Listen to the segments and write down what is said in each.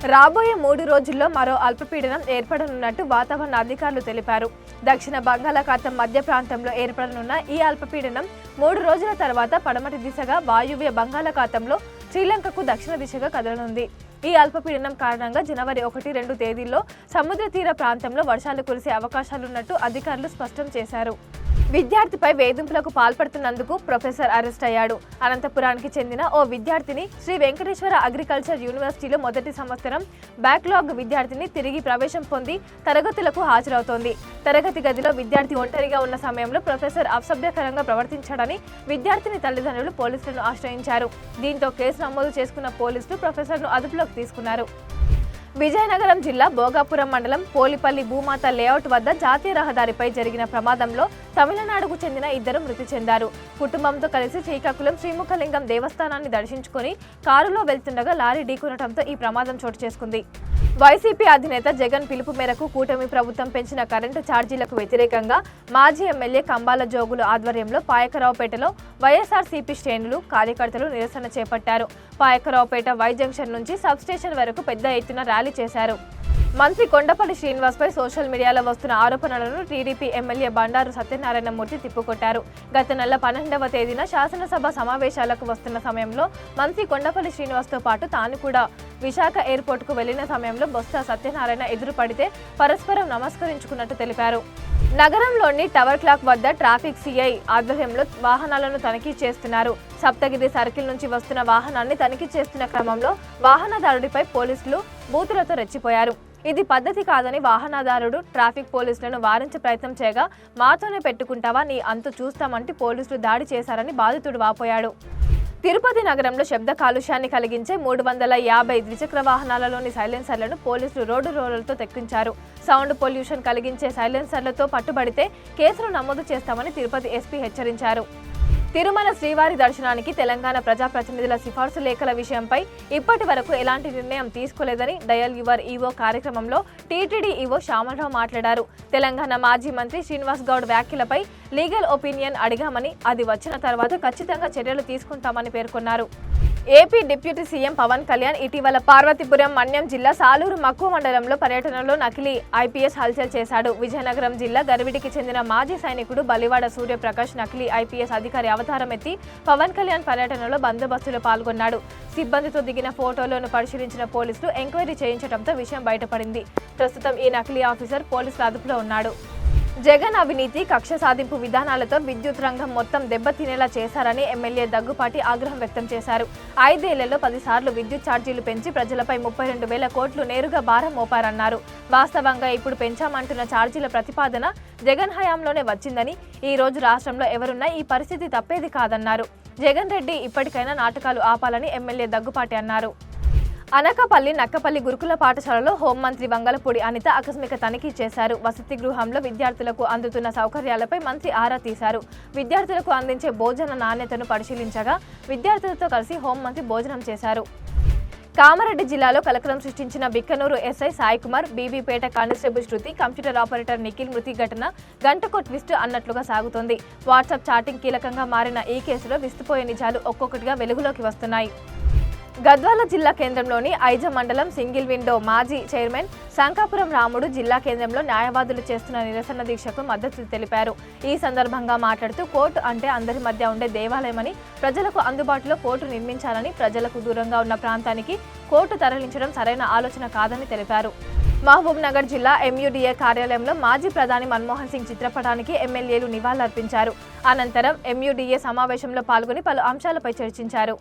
రాబోయే 3 రోజుల్లో మరో అల్పపీడనం ఏర్పడనున్నట్టు వాతావరణ అధికారులు తెలిపారు. దక్షిణ బంగాళాఖాతం మధ్య ప్రాంతంలో ఏర్పడనున్న ఈ అల్పపీడనం 3 రోజుల తర్వాత పడమటి దిశగా వాయువ్య బంగాళాఖాతంలో శ్రీలంకకు దక్షిణ దిశగా కదలనుంది. ఈ అల్పపీడనం కారణంగా జనవరి 1-2 తేదీల్లో సముద్ర తీర ప్రాంతంలో వర్షాలు కురిసే అవకాశాలున్నట్టు అధికారులు స్పష్టం చేశారు. విద్యార్థిపై వేధింపులకు పాల్పడుతున్నందుకు ప్రొఫెసర్ అరెస్ట్ అయ్యాడు. అనంతపురానికి చెందిన ఓ విద్యార్థిని శ్రీ వెంకటేశ్వర అగ్రికల్చర్ యూనివర్సిటీలో మొదటి సంవత్సరం బ్యాక్లాగ్ విద్యార్థిని తిరిగి ప్రవేశం పొంది తరగతులకు హాజరవుతోంది. తరగతి గదిలో విద్యార్థి ఒంటరిగా ఉన్న సమయంలో ప్రొఫెసర్ అసభ్యకరంగా ప్రవర్తించాడని విద్యార్థిని తల్లిదండ్రులు పోలీసులను ఆశ్రయించారు. దీంతో కేసు నమోదు చేసుకున్న పోలీసులు ప్రొఫెసర్ను అదుపులోకి తీసుకున్నారు. విజయనగరం జిల్లా భోగాపురం మండలం పోలిపల్లి భూమాత లేఅవుట్ వద్ద జాతీయ రహదారిపై జరిగిన ప్రమాదంలో తమిళనాడుకు చెందిన 2 మృతి చెందారు. కుటుంబంతో కలిసి శ్రీకాకుళం శ్రీముఖలింగం దేవస్థానాన్ని దర్శించుకుని కారులో వెళ్తుండగా లారీ ఢీకొనడంతో ఈ ప్రమాదం చోటు చేసుకుంది. వైసీపీ అధినేత జగన్ పిలుపు మేరకు కూటమి ప్రభుత్వం పెంచిన కరెంటు ఛార్జీలకు వ్యతిరేకంగా మాజీ ఎమ్మెల్యే కంబాల జోగులు ఆధ్వర్యంలో పాయకరావుపేటలో వైఎస్ఆర్సీపీ శ్రేణులు కార్యకర్తలు నిరసన చేపట్టారు. పాయకరావుపేట వై జంక్షన్ నుంచి సబ్స్టేషన్ వరకు పెద్ద ఎత్తున ర్యాలీ చేశారు. మంత్రి కొండపల్లి శ్రీనివాస్పై సోషల్ మీడియాలో వస్తున్న ఆరోపణలను టీడీపీ ఎమ్మెల్యే బండారు సత్యనారాయణమూర్తి తిప్పుకొట్టారు. గత నెల 12వ తేదీన శాసనసభ సమావేశాలకు వస్తున్న సమయంలో మంత్రి కొండపల్లి శ్రీనివాస్తో పాటు తాను కూడా విశాఖ ఎయిర్పోర్టుకు వెళ్లిన సమయంలో బొత్స సత్యనారాయణ ఎదురుపడితే పరస్పరం నమస్కరించుకున్నట్టు తెలిపారు. నగరంలోని టవర్ క్లాక్ వద్ద ట్రాఫిక్ సిఐ ఆధ్వర్యంలో వాహనాలను తనిఖీ చేస్తున్నారు. సప్తగిరి సర్కిల్ నుంచి వస్తున్న వాహనాన్ని తనిఖీ చేస్తున్న క్రమంలో వాహనదారుడిపై పోలీసులు బూతులతో రెచ్చిపోయారు. ఇది పద్ధతి కాదని వాహనదారుడు ట్రాఫిక్ పోలీసులను వారించే ప్రయత్నం చేయగా మాతోనే పెట్టుకుంటావా, నీ అంతు చూస్తామంటూ పోలీసులు దాడి చేశారని బాధితుడు వాపోయాడు. తిరుపతి నగరంలో శబ్ద కాలుష్యాన్ని కలిగించే 350 ద్విచక్ర వాహనాలలోని సైలెన్సర్లను పోలీసులు రోడ్డు రోలర్తో తెక్కించారు. సౌండ్ పొల్యూషన్ కలిగించే సైలెన్సర్లతో పట్టుబడితే కేసులు నమోదు చేస్తామని తిరుపతి ఎస్పీ హెచ్చరించారు. తిరుమల శ్రీవారి దర్శనానికి తెలంగాణ ప్రజాప్రతినిధుల సిఫార్సు లేఖల విషయంపై ఇప్పటి వరకు ఎలాంటి నిర్ణయం తీసుకోలేదని డయల్ యువర్ ఈవో కార్యక్రమంలో టీటీడీ ఈవో శ్యామలరావు మాట్లాడారు. తెలంగాణ మాజీ మంత్రి శ్రీనివాస్ గౌడ్ వ్యాఖ్యలపై లీగల్ ఒపీనియన్ అడిగామని, అది వచ్చిన తర్వాత ఖచ్చితంగా చర్యలు తీసుకుంటామని పేర్కొన్నారు. AP deputy CM Pawan Kalyan ఇటీవల పార్వతీపురం మన్యం జిల్లా సాలూరు మక్కువ మండలంలో పర్యటనలో నకిలీ ఐపీఎస్ హల్చల్ చేశాడు. విజయనగరం జిల్లా గరివిడికి చెందిన మాజీ సైనికుడు బలివాడ సూర్యప్రకాష్ నకిలీ ఐపీఎస్ అధికారి అవతారం ఎత్తి పవన్ కళ్యాణ్ పర్యటనలో బందోబస్తులో పాల్గొన్నాడు. సిబ్బందితో దిగిన ఫోటోలను పరిశీలించిన పోలీసులు ఎంక్వైరీ చేయించడంతో విషయం బయటపడింది. ప్రస్తుతం ఈ నకిలీ ఆఫీసర్ పోలీసుల అదుపులో ఉన్నాడు. జగన్ అవినీతి కక్ష సాధింపు విధానాలతో విద్యుత్ రంగం మొత్తం దెబ్బతినేలా చేశారని ఎమ్మెల్యే దగ్గుపాటి ఆగ్రహం వ్యక్తం చేశారు. 5 ఏళ్లలో 10 సార్లు విద్యుత్ ఛార్జీలు పెంచి ప్రజలపై 32,000 కోట్లు నేరుగా భారం మోపారన్నారు. వాస్తవంగా ఇప్పుడు పెంచామంటున్న ఛార్జీల ప్రతిపాదన జగన్ హయాంలోనే వచ్చిందని, ఈ రోజు రాష్ట్రంలో ఎవరున్నా ఈ పరిస్థితి తప్పేది కాదన్నారు. జగన్ రెడ్డి ఇప్పటికైనా నాటకాలు ఆపాలని ఎమ్మెల్యే దగ్గుపాటి అన్నారు. అనకాపల్లి నక్కపల్లి గురుకుల పాఠశాలలో హోంమంత్రి వంగలపూడి అనిత ఆకస్మిక తనిఖీ చేశారు. వసతి గృహంలో విద్యార్థులకు అందుతున్న సౌకర్యాలపై మంత్రి ఆరా తీశారు. విద్యార్థులకు అందించే భోజన నాణ్యతను పరిశీలించగా విద్యార్థులతో కలిసి హోంమంత్రి భోజనం చేశారు. కామారెడ్డి జిల్లాలో కలకలం సృష్టించిన బిక్కనూరు ఎస్ఐ సాయి కుమార్, బీబీపేట కానిస్టేబుల్ శృతి, కంప్యూటర్ ఆపరేటర్ నిఖిల్ మృతి ఘటన గంటకో ట్విస్ట్ అన్నట్లుగా సాగుతోంది. వాట్సాప్ చాటింగ్ కీలకంగా మారిన ఈ కేసులో విస్తుపోయే నిజాలు ఒక్కొక్కటిగా వెలుగులోకి వస్తున్నాయి. గద్వాల జిల్లా కేంద్రంలోని ఐజ మండలం సింగిల్ విండో మాజీ చైర్మన్ శంకాపురం రాముడు జిల్లా కేంద్రంలో న్యాయవాదులు చేస్తున్న నిరసన దీక్షకు మద్దతు తెలిపారు. ఈ సందర్భంగా మాట్లాడుతూ కోర్టు అంటే అందరి మధ్య ఉండే దేవాలయమని, ప్రజలకు అందుబాటులో కోర్టు నిర్మించాలని, ప్రజలకు దూరంగా ఉన్న ప్రాంతానికి కోర్టు తరలించడం సరైన ఆలోచన కాదని తెలిపారు. మహబూబ్ నగర్ జిల్లా ఎంయూడీఏ కార్యాలయంలో మాజీ ప్రధాని మన్మోహన్ సింగ్ చిత్రపటానికి ఎమ్మెల్యేలు నివాళులర్పించారు. అనంతరం ఎంయూడీఏ సమావేశంలో పాల్గొని పలు అంశాలపై చర్చించారు.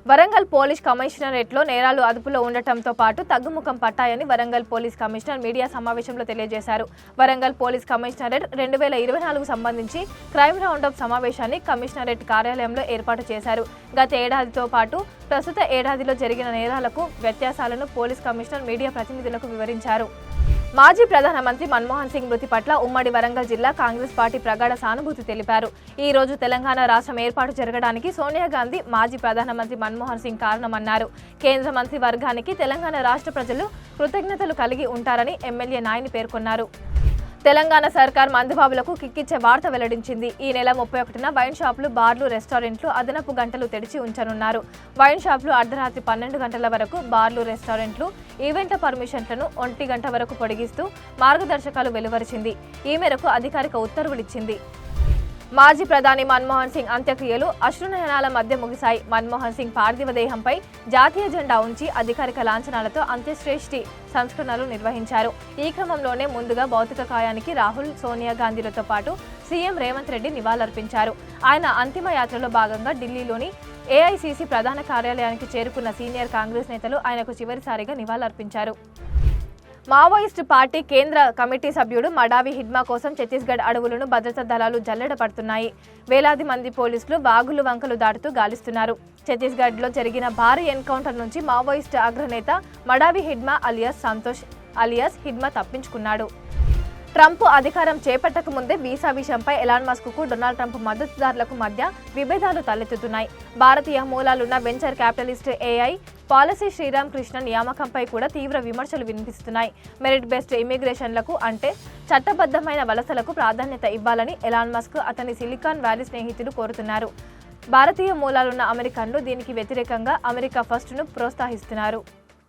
వరంగల్ పోలీస్ కమిషనరేట్లో నేరాలు అదుపులో ఉండటంతో పాటు తగ్గుముఖం పట్టాయని వరంగల్ పోలీస్ కమిషనర్ మీడియా సమావేశంలో తెలియజేశారు. వరంగల్ పోలీస్ కమిషనరేట్ 2024 సంబంధించి క్రైమ్ రౌండప్ సమావేశాన్ని కమిషనరేట్ కార్యాలయంలో ఏర్పాటు చేశారు. గత ఏడాదితో పాటు ప్రస్తుత ఏడాదిలో జరిగిన నేరాలకు వ్యత్యాసాలను పోలీస్ కమిషనర్ మీడియా ప్రతినిధులకు వివరించారు. మాజీ ప్రధానమంత్రి మన్మోహన్ సింగ్ మృతి పట్ల ఉమ్మడి వరంగల్ జిల్లా కాంగ్రెస్ పార్టీ ప్రగాఢ సానుభూతి తెలిపారు. ఈ రోజు తెలంగాణ రాష్ట్రం ఏర్పాటు జరగడానికి సోనియా గాంధీ, మాజీ ప్రధానమంత్రి మన్మోహన్ సింగ్ కారణమన్నారు. కేంద్ర మంత్రి వర్గానికి తెలంగాణ రాష్ట్ర ప్రజలు కృతజ్ఞతలు కలిగి ఉంటారని ఎమ్మెల్యే నాయని పేర్కొన్నారు. తెలంగాణ సర్కార్ మందుబాబులకు కిక్కిచ్చే వార్త వెల్లడించింది. ఈ నెల 31న వైన్ షాపులు, బార్లు, రెస్టారెంట్లు అదనపు గంటలు తెరిచి ఉంచనున్నారు. వైన్ షాపులు అర్ధరాత్రి 12 గంటల వరకు, బార్లు, రెస్టారెంట్లు, ఈవెంట్ల పర్మిషన్లను 1 గంట వరకు పొడిగిస్తూ మార్గదర్శకాలు వెలువరిచింది. ఈ మేరకు అధికారిక ఉత్తర్వులిచ్చింది. మాజీ ప్రధాని మన్మోహన్ సింగ్ అంత్యక్రియలు అశ్రునయనాల మధ్య ముగిశాయి. మన్మోహన్ సింగ్ పార్థివ దేహంపై జాతీయ జెండా ఉంచి అధికారిక లాంఛనాలతో అంత్యశ్రేష్ఠి సంస్కరణలు నిర్వహించారు. ఈ క్రమంలోనే ముందుగా భౌతిక కాయానికి రాహుల్, సోనియా గాంధీలతో పాటు సీఎం రేవంత్ రెడ్డి నివాళులర్పించారు. ఆయన అంతిమ యాత్రలో భాగంగా ఢిల్లీలోని ఏఐసీసీ ప్రధాన కార్యాలయానికి చేరుకున్న సీనియర్ కాంగ్రెస్ నేతలు ఆయనకు చివరిసారిగా నివాళులర్పించారు. మావోయిస్టు పార్టీ కేంద్ర కమిటీ సభ్యుడు మడావి హిడ్మా కోసం ఛత్తీస్గఢ్ అడవులను భద్రతా దళాలు జల్లెడ పడుతున్నాయి. వేలాది మంది పోలీసులు వాగులు వంకలు దాటుతూ గాలిస్తున్నారు. ఛత్తీస్గఢ్లో జరిగిన భారీ ఎన్కౌంటర్ నుంచి మావోయిస్టు అగ్రనేత మడావి హిడ్మా అలియాస్ సంతోష్ అలియాస్ హిడ్మా తప్పించుకున్నాడు. ట్రంప్ అధికారం చేపట్టక ముందే వీసా విషయంపై ఎలాన్ మస్క్ కు డొనాల్డ్ ట్రంప్ మద్దతుదారులకు మధ్య విభేదాలు తలెత్తుతున్నాయి. భారతీయ మూలాలున్న venture capitalist AI policy Sriram Krishna నియామకంపై కూడా తీవ్ర విమర్శలు వినిపిస్తున్నాయి. మెరిట్ బేస్డ్ ఇమిగ్రేషన్లకు అంటే చట్టబద్ధమైన వలసలకు ప్రాధాన్యత ఇవ్వాలని ఎలాన్ మస్క్, అతని సిలికాన్ వ్యాలీ స్నేహితులు కోరుతున్నారు. భారతీయ మూలాలున్న అమెరికన్లు దీనికి వ్యతిరేకంగా అమెరికా ఫస్ట్ను ప్రోత్సహిస్తున్నారు.